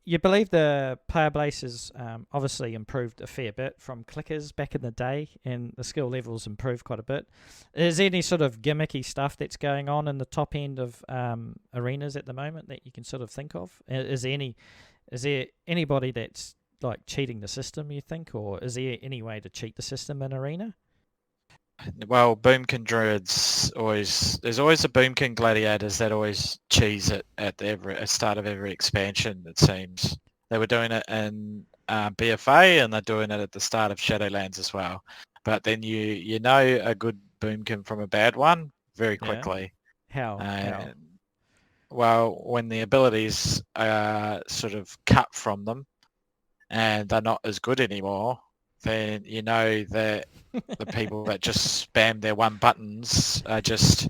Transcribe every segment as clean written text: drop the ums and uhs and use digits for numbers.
You believe the player base has obviously improved a fair bit from clickers back in the day, and the skill levels improved quite a bit. Is there any sort of gimmicky stuff that's going on in the top end of arenas at the moment that you can sort of think of? Is there anybody that's like cheating the system, you think, or is there any way to cheat the system in arena? Well, Boomkin Druids there's always a Boomkin Gladiators that always cheese it at the start of every expansion, it seems. They were doing it in BFA, and they're doing it at the start of Shadowlands as well. But then you know a good Boomkin from a bad one very quickly. How? Well, when the abilities are sort of cut from them and they're not as good anymore, then you know that the people that just spam their one buttons are just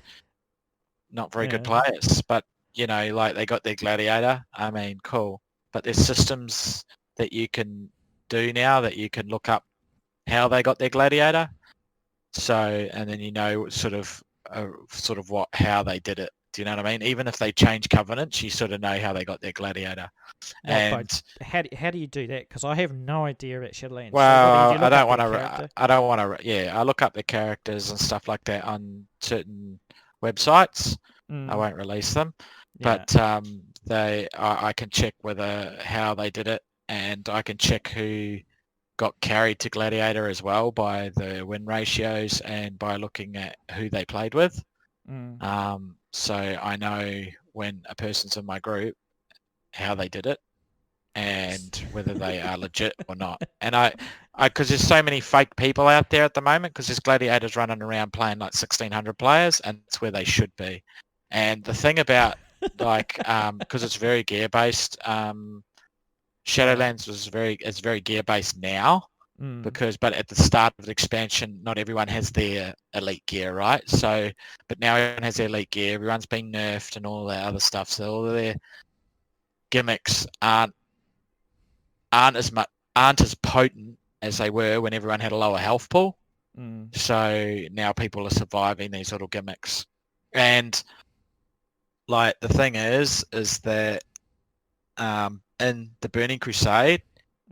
not very good players. But, you know, like they got their gladiator. I mean, cool. But there's systems that you can do now that you can look up how they got their gladiator. So, and then you know sort of how they did it. Do you know what I mean? Even if they change covenants, you sort of know how they got their gladiator. But how do you do that? Because I have no idea at Shadowlands. Well, so I don't want to. Yeah, I look up the characters and stuff like that on certain websites. I won't release them, but I can check how they did it, and I can check who got carried to Gladiator as well by the win ratios and by looking at who they played with. So I know when a person's in my group how they did it and whether they are legit or not. And because there's so many fake people out there at the moment, because there's gladiators running around playing like 1,600 players, and it's where they should be. And the thing about like because it's very gear based, Shadowlands is very gear based now. But at the start of the expansion, not everyone has their elite gear, right? So, but now everyone has their elite gear. Everyone's been nerfed and all that other stuff. So all of their gimmicks aren't as potent as they were when everyone had a lower health pool. So now people are surviving these little gimmicks. And like the thing is that in the Burning Crusade,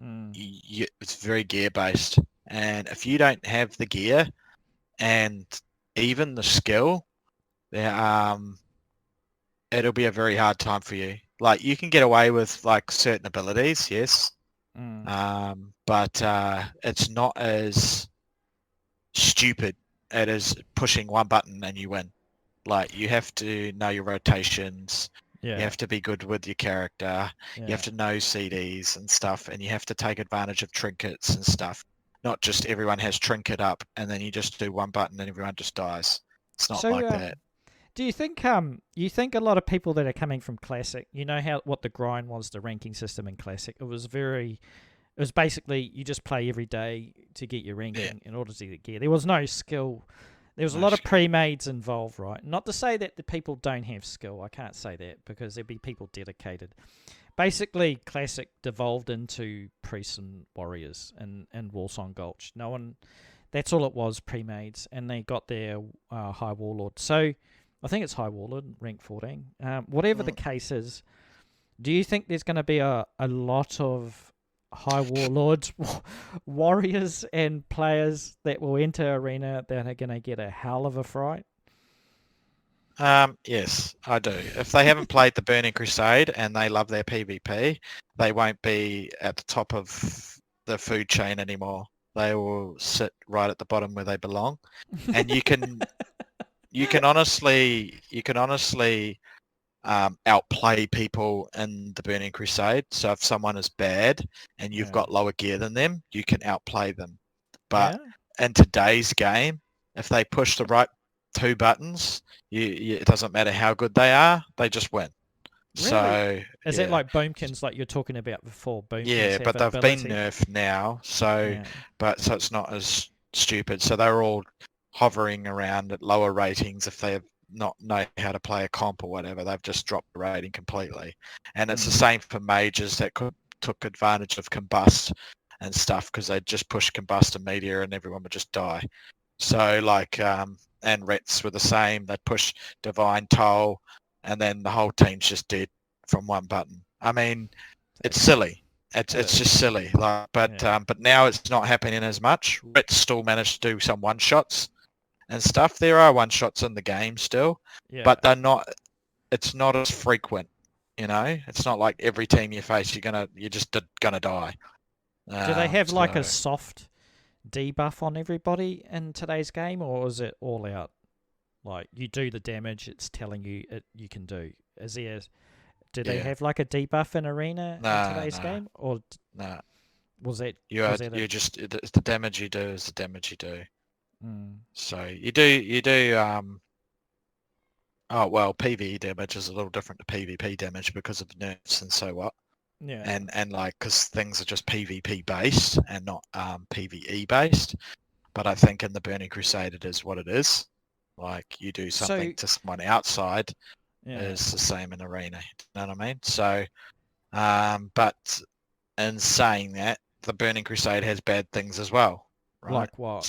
it's very gear based, and if you don't have the gear and even the skill, it'll be a very hard time for you. Like you can get away with like certain abilities, yes, but it's not as stupid as pushing one button and you win. Like you have to know your rotations. You have to be good with your character. You have to know CDs and stuff, and you have to take advantage of trinkets and stuff. Not just everyone has trinket up, and then you just do one button and everyone just dies. It's not like that. Do you think a lot of people that are coming from Classic, you know what the grind was, the ranking system in Classic? It was basically you just play every day to get your ranking in order to get gear. There was no skill. There was a lot of pre-mades involved, right? Not to say that the people don't have skill. I can't say that because there'd be people dedicated. Basically, Classic devolved into priests and warriors and Warsong Gulch. That's all it was, pre-mades, and they got their High Warlord. So I think it's High Warlord, rank 14. Whatever the case is, do you think there's going to be a lot of High Warlords, warriors, and players that will enter arena that are going to get a hell of a fright? Yes, I do. If they haven't played the Burning Crusade and they love their PvP, they won't be at the top of the food chain anymore. They will sit right at the bottom where they belong. And you can honestly outplay people in the Burning Crusade. So if someone is bad and you've got lower gear than them, you can outplay them. But in today's game, if they push the right two buttons, it doesn't matter how good they are, they just win. Really? So is that like Boomkins like you're talking about before? Boomkins but they've been nerfed now, so so it's not as stupid. So they're all hovering around at lower ratings if they not know how to play a comp or whatever. They've just dropped the rating completely. And it's the same for mages that took advantage of Combust and stuff because they'd just push Combust and Meteor and everyone would just die. So like, and Rets were the same. They'd push Divine Toll and then the whole team's just dead from one button. I mean, it's silly. It's just silly. Like, but now it's not happening as much. Rets still managed to do some one-shots and stuff. There are one-shots in the game still, but they're not. It's not as frequent. You know, it's not like every team you face, you're just gonna die. Do they have like a soft debuff on everybody in today's game, or is it all out? Like you do the damage, it's telling you you can do. Do they have like a debuff in Arena in today's game, or was that just the damage you do is the damage you do. So you do oh well, PvE damage is a little different to PvP damage because of nerfs and so what. Yeah. And like because things are just PvP based and not PvE based. But I think in the Burning Crusade it is what it is. Like you do something to someone outside is the same in Arena. You know what I mean? So but in saying that, the Burning Crusade has bad things as well. Right? Like what?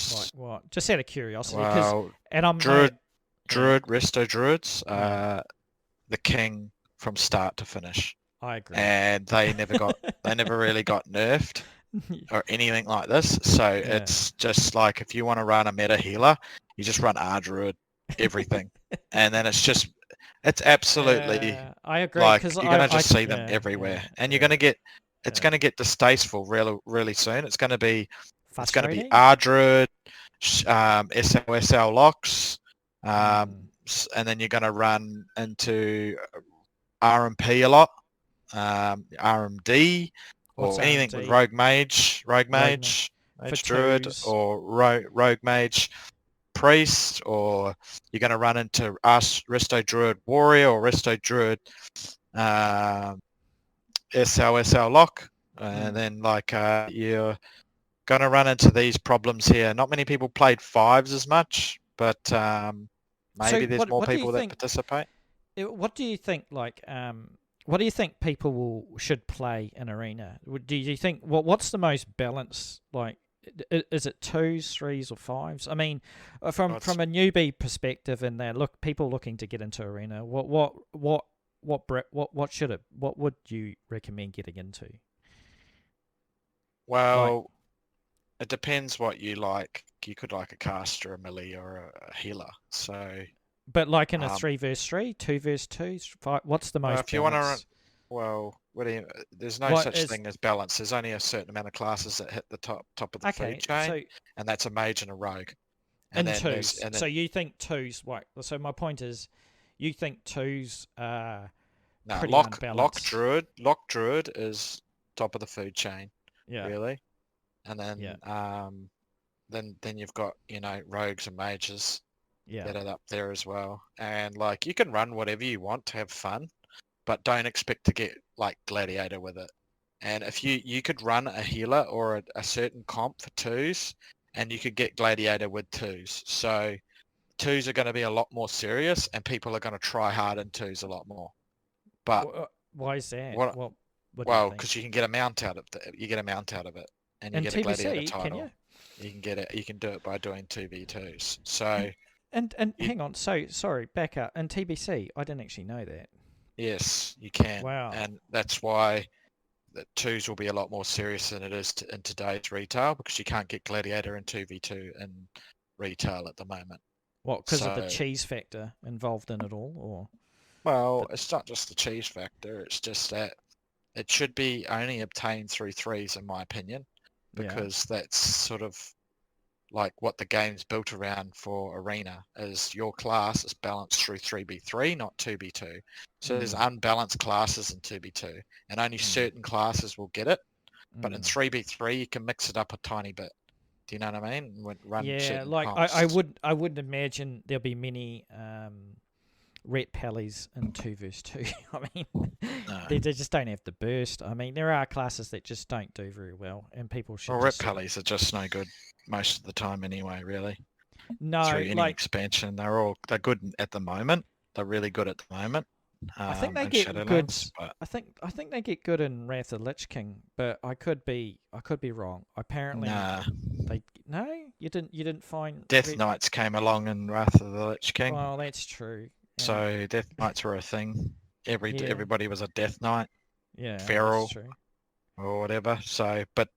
Just out of curiosity. Well, and I'm Resto Druids are the king from start to finish. I agree. And they never really got nerfed or anything like this. So it's just like if you want to run a meta healer, you just run R-Druid, everything. And then it's absolutely I agree, like you're going to just see them everywhere. And you're going to get, it's going to get distasteful really soon. It's going to be R-Druid, SL locks, and then you're going to run into RMP a lot, RMD, or anything with Rogue Mage Druid, or Rogue Mage Priest, or you're going to run into Resto Druid Warrior or Resto Druid SL lock, and then like you're going to run into these problems here. Not many people played fives as much, but maybe there's more people that participate. What do you think? Like, what do you think people should play in Arena? Do you think what's the most balanced? Like, is it 2s, 3s, or 5s? I mean, from a newbie perspective, and people looking to get into Arena, what would you recommend getting into? Well, it depends what you like. You could like a caster, a melee, or a healer. So, but like in a 3 versus 3, 2 versus 2, 5, what's the most? If you want to run, there's no such thing as balance. There's only a certain amount of classes that hit the top of the food chain, and that's a mage and a rogue. And then 2s. So you think 2s? Right. So my point is, you think 2s are pretty unbalanced. Lock druid is top of the food chain. Yeah. Really. And then then you've got rogues and mages that are up there as well. And like you can run whatever you want to have fun, but don't expect to get like gladiator with it. And if you could run a healer or a certain comp for 2s, and you could get gladiator with 2s. So 2s are going to be a lot more serious, and people are going to try hard in 2s a lot more. But why is that? Well, because you can get a mount out of it. You get a mount out of it, and you get a gladiator title. You can get it. You can do it by doing 2v2s. So and hang on. So sorry, back up. In TBC, I didn't actually know that. Yes, you can. Wow. And that's why the 2s will be a lot more serious than it is in today's retail, because you can't get gladiator in 2v2 in retail at the moment. What? Because of the cheese factor involved in it all, or? Well, it's not just the cheese factor. It's just that it should be only obtained through 3s, in my opinion, because that's sort of like what the game's built around for Arena, is your class is balanced through 3v3, not 2v2. So there's unbalanced classes in 2v2, and only certain classes will get it. But in 3v3, you can mix it up a tiny bit. Do you know what I mean? Run like comps. I wouldn't imagine there'll be many ret pallies in 2 versus 2. I mean, they just don't have the burst. I mean, there are classes that just don't do very well, and people should. Well, ret pallies are just no good most of the time anyway, really. No, through any like expansion. They're good at the moment. They're really good at the moment. I think they In get good. Shadowlands, but I think they get good in Wrath of the Lich King, but I could be wrong. Apparently, nah. they no, you didn't find. Death Knights came along in Wrath of the Lich King, Well, that's true. And so Death Knights were a thing. yeah, Everybody was a Death Knight, yeah, that's feral true. or whatever. So, but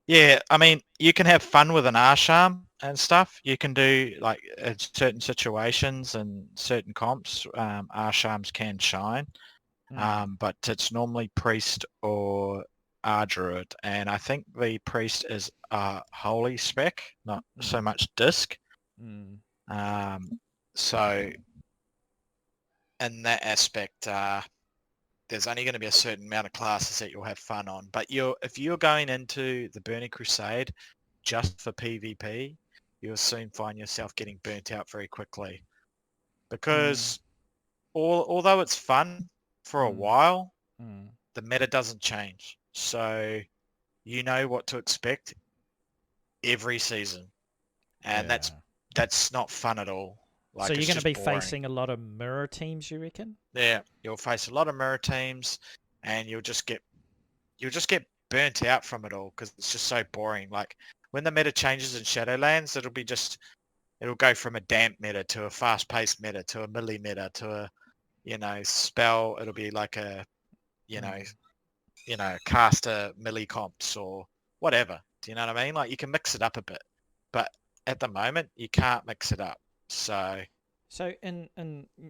yeah, I mean, you can have fun with an Arsham and stuff. You can do like in certain situations and certain comps, Arshams can shine. But it's normally priest or druid, and I think the priest is a holy spec, not so much disc. Mm. So in that aspect, there's only going to be a certain amount of classes that you'll have fun on. But if you're going into the Burning Crusade just for PvP, you'll soon find yourself getting burnt out very quickly, because although it's fun for a while, the meta doesn't change. So you know what to expect every season, and Yeah. that's not fun at all. So Like, you're it's going to just be boring. facing a lot of mirror teams, you reckon? Yeah, you'll face a lot of mirror teams, and you'll just get burnt out from it all because it's just so boring. Like when the meta changes in Shadowlands, it'll go from a damp meta to a fast-paced meta to a melee meta to a spell. It'll be like a you know caster melee comps or whatever. Do you know what I mean? Like, you can mix it up a bit, but at the moment you can't mix it up. So and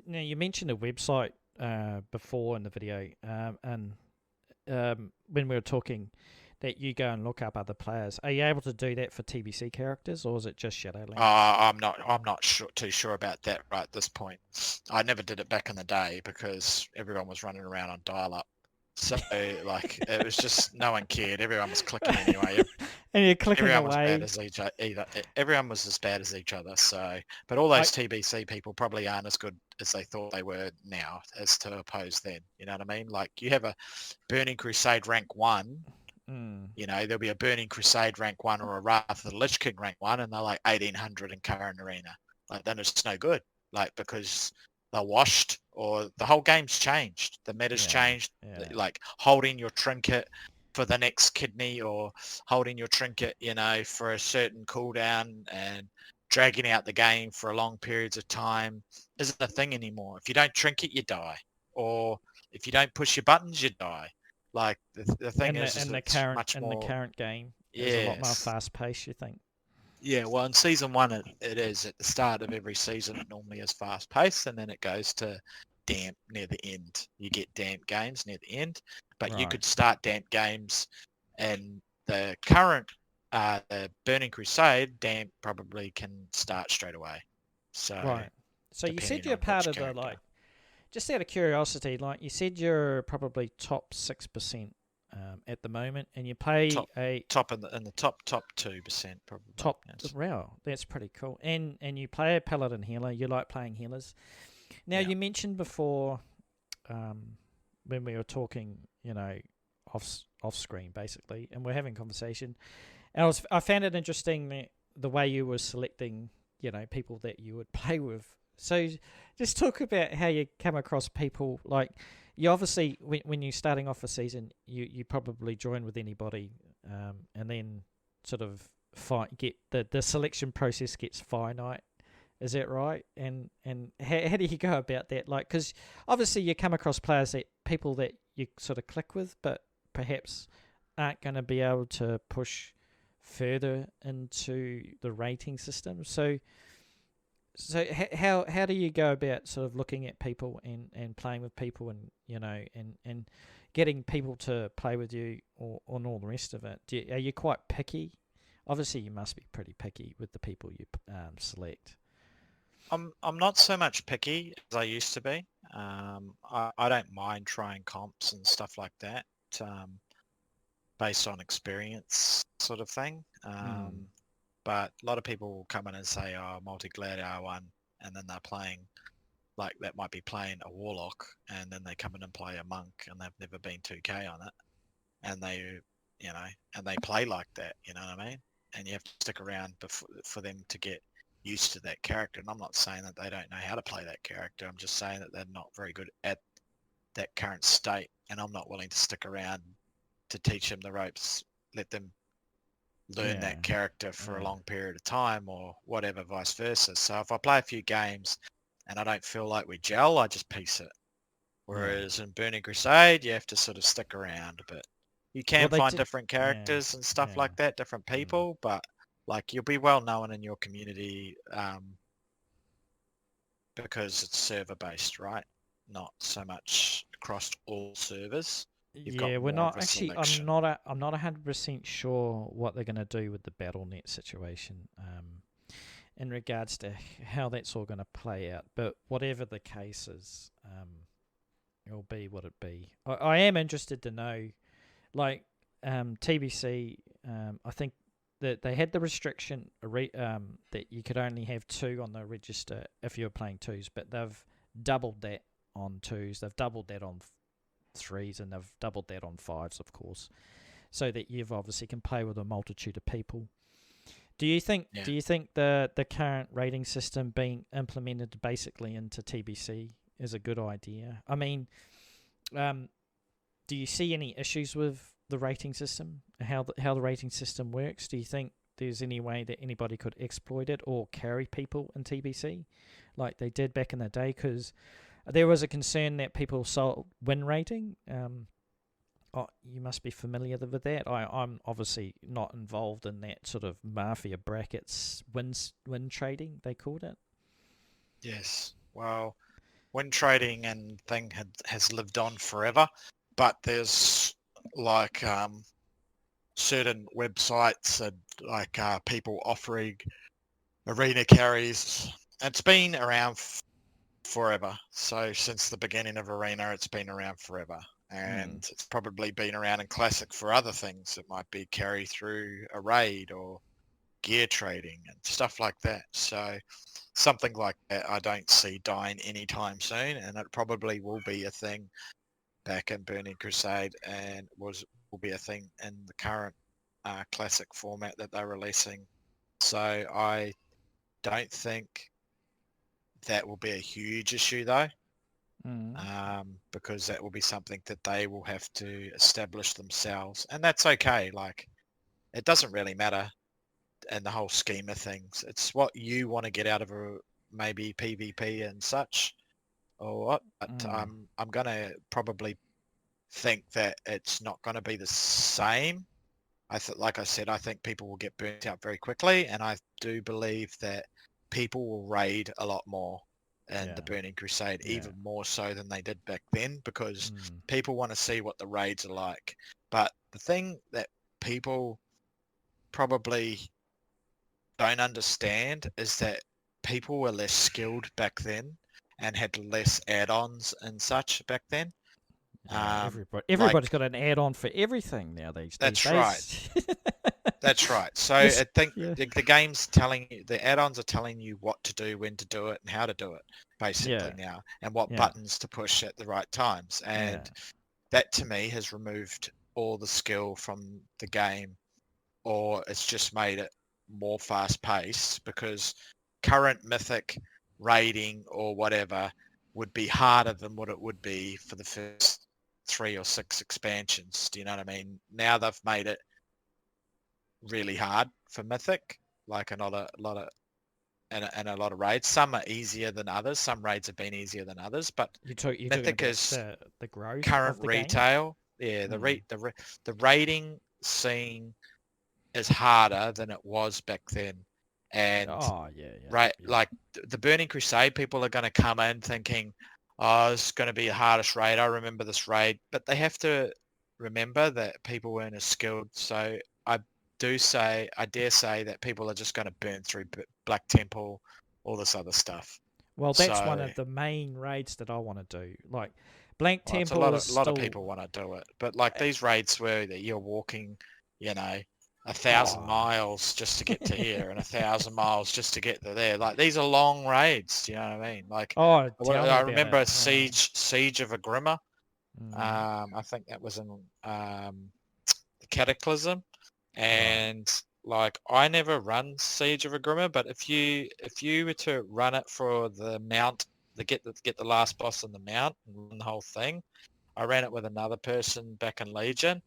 now you mentioned a website before in the video, and when we were talking that you go and look up other players. Are you able to do that for TBC characters, or is it just Shadowlands? I'm not too sure about that right at this point. I never did it back in the day because everyone was running around on dial-up. So like it was just no one cared. Everyone was clicking anyway. And you're clicking Everyone was away. bad as each other. Everyone was as bad as each other. So, but all those TBC people probably aren't as good as they thought they were now, as to oppose then. You know what I mean? Like, you have a Burning Crusade rank 1. There'll be a Burning Crusade rank 1 or a Wrath of the Lich King rank 1, and they're like 1800 in current arena. Like, then it's no good. Like, because they're washed, or the whole game's changed. The meta's changed. Yeah. Like, holding your trinket for the next kidney, or holding your trinket, for a certain cooldown, and dragging out the game for long periods of time isn't a thing anymore. If you don't trinket, you die. Or if you don't push your buttons, you die. Like, the thing is in the current game, it's a lot more fast paced, you think? Yeah, well, in season 1, it is. At the start of every season, it normally is fast paced, and then it goes to damp near the end. You get damp games near the end, but you could start damp games in the current Burning Crusade. Damp probably can start straight away. So So you said you're part of the just out of curiosity, like you said you're probably top 6% at the moment, and you play top in the top 2% probably. Top, yes. Wow, that's pretty cool. And you play a paladin healer. You like playing healers. Now, you mentioned before when we were talking, off screen basically, and we're having conversation. And I found it interesting the way you were selecting, people that you would play with. So just talk about how you come across people. Like, you obviously, when you're starting off a season, you probably join with anybody, and then sort of get the selection process gets finite. Is that right? And how do you go about that? Like, because obviously you come across people that you sort of click with, but perhaps aren't going to be able to push further into the rating system. So how do you go about sort of looking at people and playing with people, and and getting people to play with you, or all the rest of it? Are you quite picky? Obviously, you must be pretty picky with the people you select. I'm not so much picky as I used to be. I don't mind trying comps and stuff like that, based on experience, sort of thing. But a lot of people will come in and say, "Oh, multi-glad R1," and then they're playing, like, that might be playing a warlock, and then they come in and play a monk, and they've never been 2K on it, and they play like that. You know what I mean? and you have to stick around for them to get used to that character. And I'm not saying that they don't know how to play that character. I'm just saying that they're not very good at that current state, and I'm not willing to stick around to teach them the ropes, let them learn that character for a long period of time, or whatever, vice versa. So if I play a few games and I don't feel like we gel, I just piece it. Whereas in Burning Crusade, you have to sort of stick around a bit. You can find different characters and stuff like that, different people, but like you'll be well known in your community because it's server based, right? Not so much across all servers. We're not actually. I'm not 100% sure what they're going to do with the BattleNet situation in regards to how that's all going to play out. But whatever the case is, it'll be what it be. I am interested to know, like TBC. I think that they had the restriction that you could only have 2 on the register if you were playing 2s, but they've doubled that on 2s. They've doubled that on 3s, and they've doubled that on 5s, of course, so that you've obviously can play with a multitude of people. Do you think the current rating system being implemented basically into TBC is a good idea? I mean, do you see any issues with the rating system, how the rating system works? Do you think there's any way that anybody could exploit it or carry people in TBC like they did back in the day? Because there was a concern that people sold win rating. You must be familiar with that. I'm obviously not involved in that sort of mafia brackets win trading, they called it. Yes. Well, win trading and thing has lived on forever, but there's like certain websites and like people offering arena carries. It's been around forever. So since the beginning of Arena, it's been around forever. And it's probably been around in Classic for other things. It might be carry through a raid or gear trading and stuff like that. So something like that I don't see dying anytime soon, and it probably will be a thing back in Burning Crusade, and will be a thing in the current Classic format that they're releasing. So I don't think that will be a huge issue though, because that will be something that they will have to establish themselves, and that's okay. Like, it doesn't really matter in the whole scheme of things. It's what you want to get out of a maybe PvP and such, or what. But I'm gonna probably think that it's not going to be the same. Like I said, I think people will get burnt out very quickly, and I do believe that people will raid a lot more in the Burning Crusade, even more so than they did back then, because people want to see what the raids are like. But the thing that people probably don't understand is that people were less skilled back then and had less add-ons and such back then. Everybody's got an add-on for everything now these days. That's right. That's right. So I think the game's telling you, the add-ons are telling you what to do, when to do it, and how to do it, basically now, and what buttons to push at the right times. And that, to me, has removed all the skill from the game, or it's just made it more fast-paced, because current Mythic raiding or whatever would be harder than what it would be for the first 3 or 6 expansions. Do you know what I mean? Now they've made it really hard for Mythic, like a lot of raids. Some are easier than others. Some raids have been easier than others, but Mythic is the growth current of the retail. Game? The raiding scene is harder than it was back then. And like the Burning Crusade, people are going to come in thinking, oh, it's going to be the hardest raid. I remember this raid. But they have to remember that people weren't as skilled. So I dare say that people are just going to burn through Black Temple, all this other stuff. Well, that's one of the main raids that I want to do. Like, Black Temple a lot of people want to do it. But like these raids where that you're walking, 1,000 miles just to get to here and 1,000 miles just to get to there. Like, these are long raids. Do you know what I mean? Like, I remember Siege of Agrima. I think that was in the Cataclysm, and like I never run Siege of Agrima, but if you were to run it for the mount, get the last boss in the mount and run the whole thing, I ran it with another person back in Legion,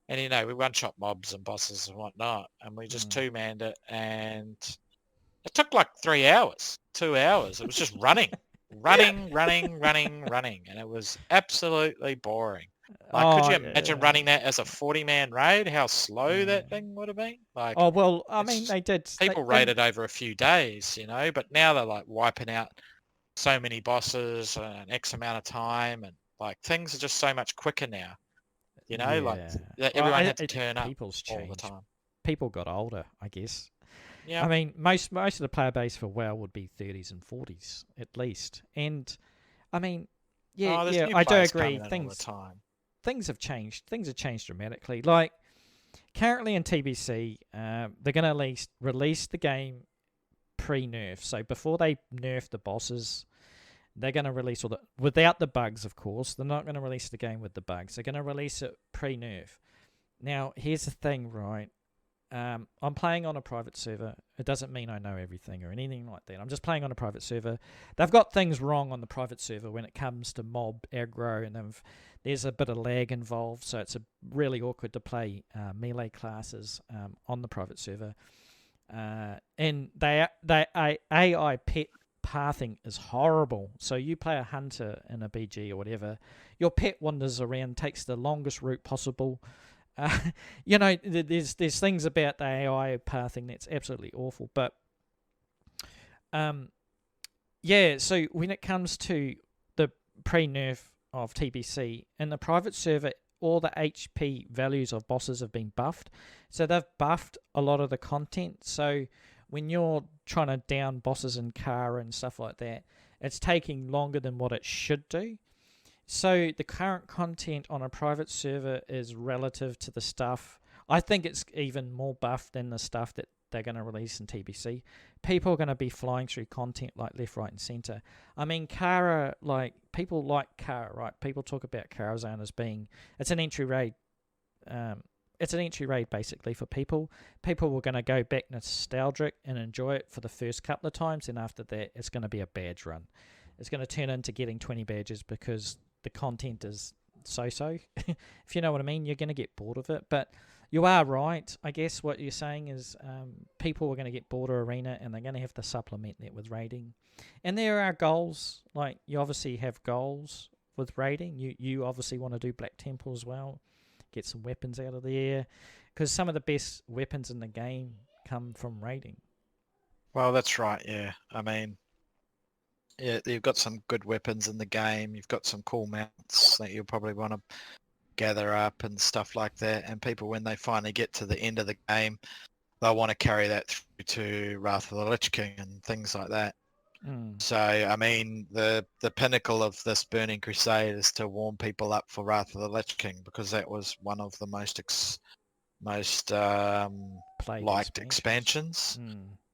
and we one-shot mobs and bosses and whatnot, and we just two-manned it, and it took like 3 hours, 2 hours. It was just running, and it was absolutely boring. Like, could you imagine running that as a 40-man raid? How slow that thing would have been? Like, oh well, I mean, they did. People raided over a few days, but now they're like wiping out so many bosses in an X amount of time, and like things are just so much quicker now. Like everyone had to turn up all the time. People got older, I guess. Yeah. I mean, most of the player base for WoW would be 30s and 40s at least, and I mean, I do agree. Things have changed. Things have changed dramatically. Like currently in TBC, they're going to release the game pre-nerf. So before they nerf the bosses, they're going to release without the bugs, of course. They're not going to release the game with the bugs. They're going to release it pre-nerf. Now, here's the thing, right? I'm playing on a private server. It doesn't mean I know everything or anything like that. I'm just playing on a private server. They've got things wrong on the private server when it comes to mob aggro, and there's a bit of lag involved, so it's really awkward to play melee classes on the private server. And AI pet pathing is horrible. So you play a hunter in a BG or whatever, your pet wanders around, takes the longest route possible. There's things about the AI pathing that's absolutely awful. But so when it comes to the pre-nerf of TBC, in the private server, all the HP values of bosses have been buffed. So they've buffed a lot of the content. So when you're trying to down bosses in Kara and stuff like that, it's taking longer than what it should do. So the current content on a private server is relative to the stuff. I think it's even more buffed than the stuff that they're going to release in TBC. People are going to be flying through content like left, right, and center. I mean, Kara, like, people like Kara, right? People talk about Kara Zone as being, it's an entry raid. It's an entry raid basically for people. People were going to go back nostalgic and enjoy it for the first couple of times, and after that, it's going to be a badge run. It's going to turn into getting 20 badges because the content is so-so. If you know what I mean, you're going to get bored of it. But you are right. I guess what you're saying is people are going to get bored of Arena, and they're going to have to supplement that with raiding. And there are goals. Like, you obviously have goals with raiding. You obviously want to do Black Temple as well. Get some weapons out of the air. Because some of the best weapons in the game come from raiding. Well, that's right, yeah. I mean, yeah, you've got some good weapons in the game. You've got some cool mounts that you'll probably want to gather up and stuff like that. And people, when they finally get to the end of the game, they'll want to carry that through to Wrath of the Lich King and things like that. So, I mean, the pinnacle of this Burning Crusade is to warm people up for Wrath of the Lich King, because that was one of the most liked expansions.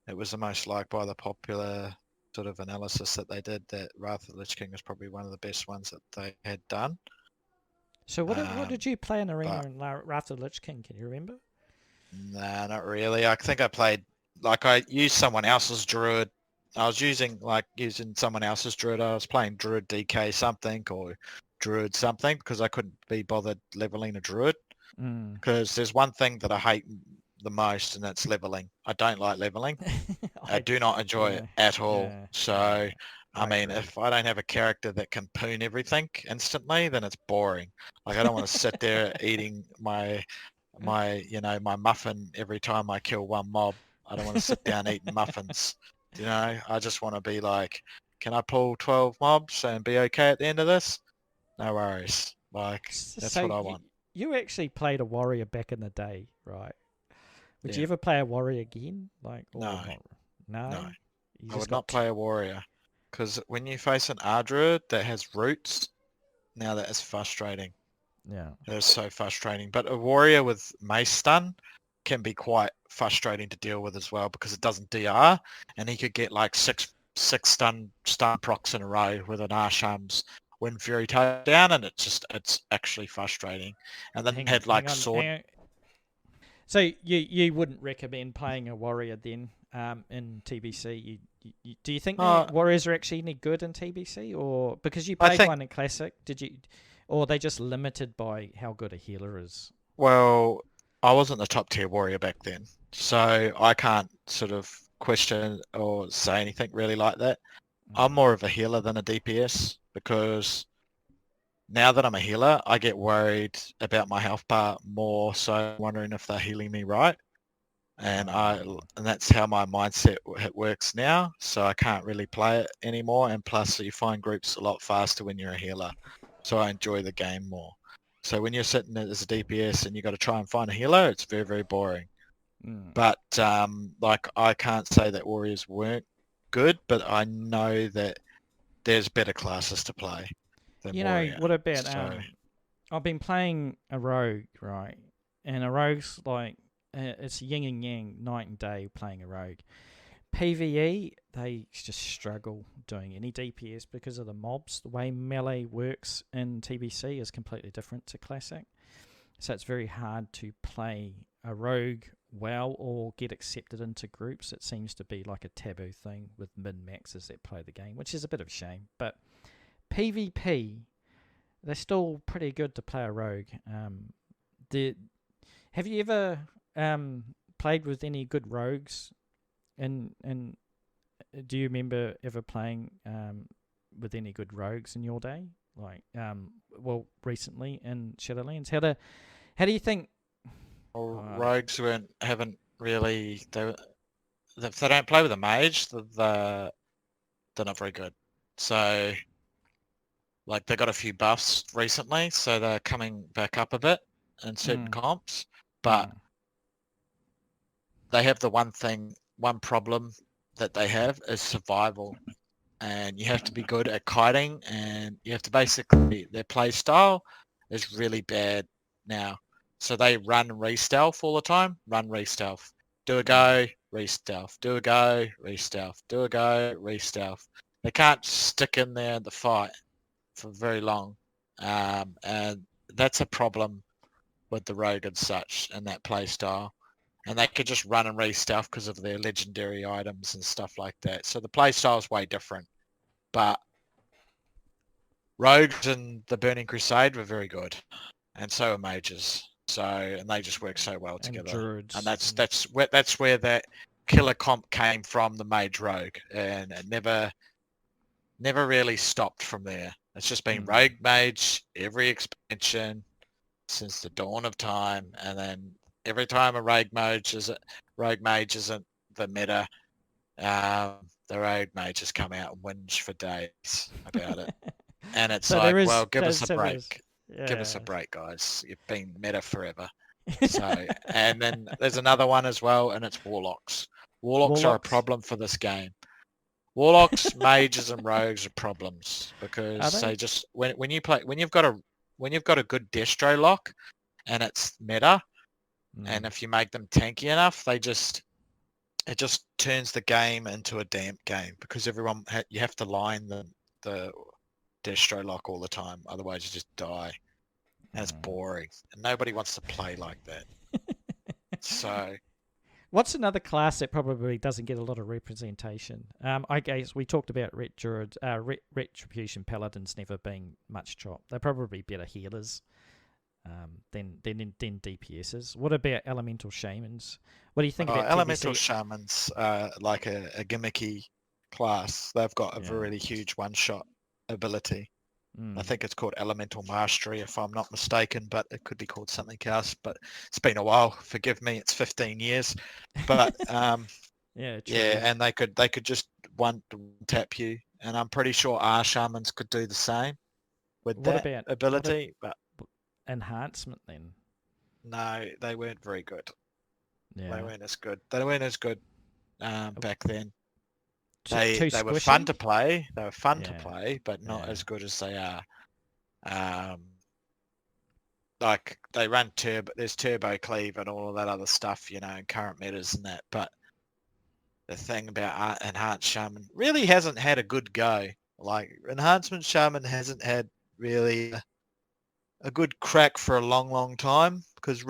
It was the most liked by the popular sort of analysis that they did, that Wrath of the Lich King was probably one of the best ones that they had done. So what did you play in Arena in Wrath of the Lich King? Can you remember? Nah, not really. I think I played, like, I used someone else's Druid. I was using someone else's Druid. I was playing Druid DK something or Druid something, because I couldn't be bothered leveling a Druid. Because there's one thing that I hate the most, and that's leveling. I don't like leveling. I do not enjoy it at all. Yeah, so, I mean, if I don't have a character that can poon everything instantly, then it's boring. Like, I don't want to sit there eating my muffin every time I kill one mob. I don't want to sit down eating muffins. I just want to be like, can I pull 12 mobs and be okay at the end of this? No worries. Like, that's what I want. You actually played a warrior back in the day, right? Would you ever play a warrior again? No. No. I would not play a warrior, because when you face an Ardruid that has roots, now that is frustrating. Yeah. It is so frustrating. But a warrior with mace stun can be quite frustrating to deal with as well, because it doesn't DR, and he could get like six stun procs in a row with an Arsham's Wind Fury down, and it's actually frustrating. And then he had like sword. So you wouldn't recommend playing a warrior then in TBC? Do you think that warriors are actually any good in TBC, or because you played one in Classic, or are they just limited by how good a healer is? Well, I wasn't the top tier warrior back then, so I can't sort of question or say anything really like that. I'm more of a healer than a DPS because now that I'm a healer, I get worried about my health bar more, so wondering if they're healing me right. And that's how my mindset works now, so I can't really play it anymore. And plus, you find groups a lot faster when you're a healer, so I enjoy the game more. So when you're sitting as a DPS and you got to try and find a healer, it's very, very boring. But like, I can't say that warriors weren't good, but I know that there's better classes to play than warrior. What about I've been playing a rogue, right? And a rogue's like it's yin and yang, night and day playing a rogue. PvE, they just struggle doing any DPS because of the mobs. The way melee works in TBC is completely different to Classic. So it's very hard to play a rogue well or get accepted into groups. It seems to be like a taboo thing with min-maxers that play the game, which is a bit of a shame. But PvP, they're still pretty good to play a rogue. Have you ever played with any good rogues? And do you remember ever playing with any good rogues in your day? Like, recently in Shadowlands, how do you think? Well, rogues haven't really. If they don't play with a mage, they're not very good. So, like, they got a few buffs recently, so they're coming back up a bit in certain comps, but they have the one problem that they have is survival, and you have to be good at kiting, and you have to basically, their play style is really bad now. So they run re-stealth all the time, do a go, re-stealth, do a go, re-stealth, do a go, re-stealth. They can't stick in there in the fight for very long, and that's a problem with the rogue and such, and that play style. And they could just run and re-stealth because of their legendary items and stuff like that. So the play style is way different. But rogues in the Burning Crusade were very good, and so are mages. And they just work so well together. Druids. And that's where that killer comp came from, the mage rogue, and it never really stopped from there. It's just been rogue mage every expansion since the dawn of time, and then every time a rogue mage isn't the meta, the rogue mages come out and whinge for days about it. And it's so like, give us a break. Yeah. Give us a break, guys. You've been meta forever. So, and then there's another one as well, and it's warlocks. Warlocks are a problem for this game. Warlocks, mages, and rogues are problems because they just when you've got a good destro lock and it's meta, and if you make them tanky enough, it just turns the game into a damp game because you have to line the destro lock all the time, otherwise you just die, and it's boring, and nobody wants to play like that. So, what's another class that probably doesn't get a lot of representation? I guess we talked about Retribution Paladins never being much chop. They're probably better healers than DPSs. What about Elemental Shamans? What do you think about Elemental TBC? Shamans? Like a gimmicky class. They've got a really huge one-shot ability. I think it's called Elemental Mastery, if I'm not mistaken, but it could be called something else. But it's been a while. Forgive me, it's 15 years. But yeah, and they could just one tap you, and I'm pretty sure our shamans could do the same with that ability. But enhancement then? No, they weren't very good. Yeah. They weren't as good. Back then. They Too were fun to play. They were fun to play, but not as good as they are. Like they run turbo. There's turbo cleave and all of that other stuff, in current metas and that. But the thing about enhanced shaman really hasn't had a good go. Like enhancement shaman hasn't had really a good crack for a long, long time because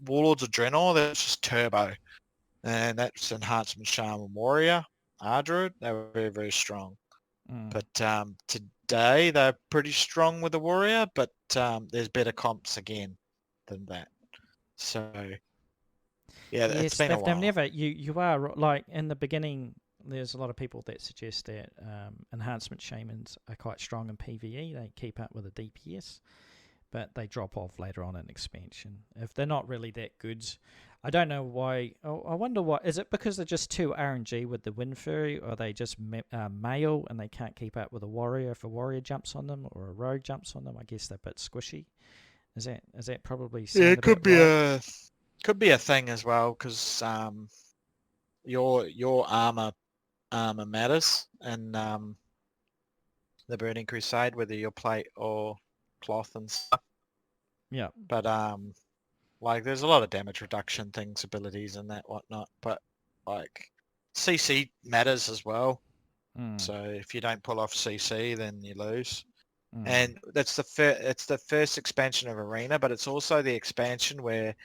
Warlords of Draenor, that's just turbo. And that's Enhancement, Shaman, Warrior, Ardruid. They were very, very strong. But today they're pretty strong with the Warrior, but there's better comps again than that. So, yeah, it's been a while. They've never, you are, like, in the beginning, there's a lot of people that suggest that Enhancement Shamans are quite strong in PvE. They keep up with the DPS, but they drop off later on in expansion. If they're not really that good, I don't know why. Oh, I wonder what, is it because they're just too RNG with the Wind Fury, or they just male and they can't keep up with a warrior if a warrior jumps on them or a rogue jumps on them? I guess they're a bit squishy. Is that probably? Yeah, it could be a thing as well, because your armor matters in the Burning Crusade, whether you're plate or cloth and stuff. Yeah. But like, there's a lot of damage reduction things, abilities and that whatnot. But like, CC matters as well. So if you don't pull off CC, then you lose. And that's it's the first expansion of Arena, but it's also the expansion where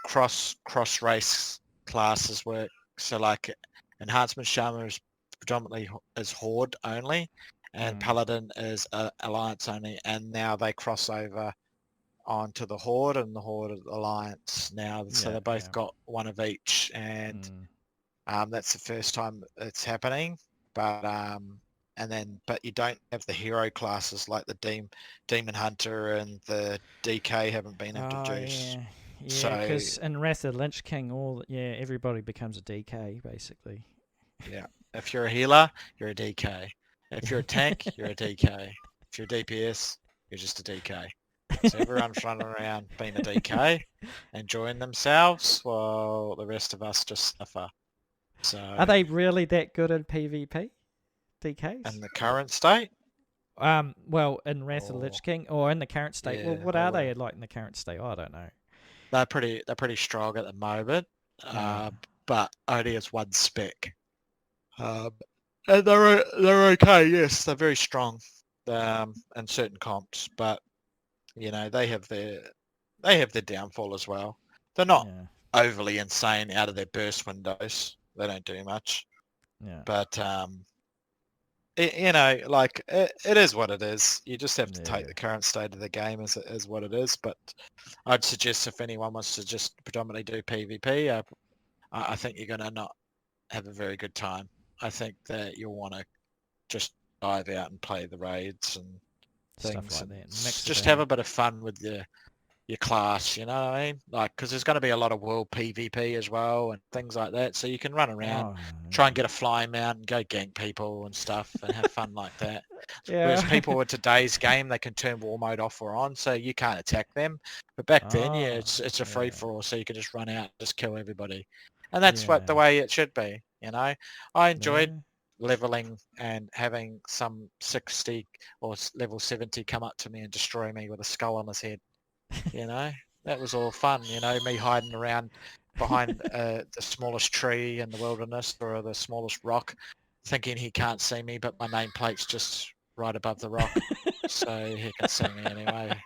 cross race classes work. So like, Enhancement Shaman is predominantly is Horde only, and Paladin is Alliance only, and now they cross over onto the Horde and the Horde Alliance now. So they both got one of each, and that's the first time it's happening. But you don't have the hero classes like the Demon Hunter and the DK haven't been introduced. Yeah, because in Wrath of the Lich King, everybody becomes a DK basically. Yeah, if you're a healer, you're a DK. If you're a tank, you're a DK. If you're a DPS, you're just a DK. So everyone's running around being a DK, enjoying themselves, while the rest of us just suffer. So are they really that good at PvP, DKs? In the current state? Well, in Wrath of the Lich King, or in the current state. Yeah, well, what are they like in the current state? I don't know. They're pretty strong at the moment, but only as one spec. And they're okay. Yes, they're very strong in certain comps, but you know, they have their downfall as well. They're not overly insane out of their burst windows. They don't do much. Yeah. But you know, like, it is what it is. You just have to take the current state of the game as what it is. But I'd suggest if anyone wants to just predominantly do PvP, I think you're going to not have a very good time. I think that you'll want to just dive out and play the raids and things. Stuff like that. Just have a bit of fun with your class, you know what I mean? Like, because there's going to be a lot of world PvP as well and things like that. So you can run around, try and get a flying mount and go gank people and stuff and have fun like that. Whereas people in today's game, they can turn war mode off or on, so you can't attack them. But back then, it's a free-for-all, so you can just run out and just kill everybody. And that's the way it should be, you know? I enjoyed leveling and having some 60 or level 70 come up to me and destroy me with a skull on his head. You know, that was all fun. You know, me hiding around behind the smallest tree in the wilderness or the smallest rock, thinking he can't see me, but my nameplate's just right above the rock, so he can see me anyway.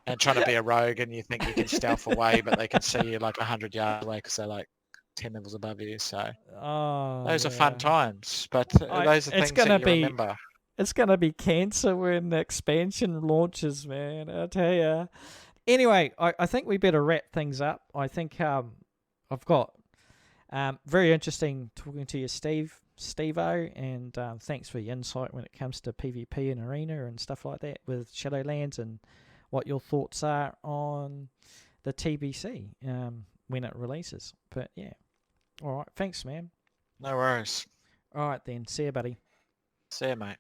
And trying to be a rogue, and you think you can stealth away, but they can see you like 100 yards away because they're like 10 levels above you. So those are fun times, but those are things that you remember. It's going to be cancer when the expansion launches, man. I tell you. Anyway, I think we better wrap things up. I think I've got very interesting talking to you, Steve-O, and thanks for your insight when it comes to PvP and Arena and stuff like that with Shadowlands, and what your thoughts are on the TBC when it releases. But yeah. All right. Thanks, man. No worries. All right, then. See you, buddy. See you, mate.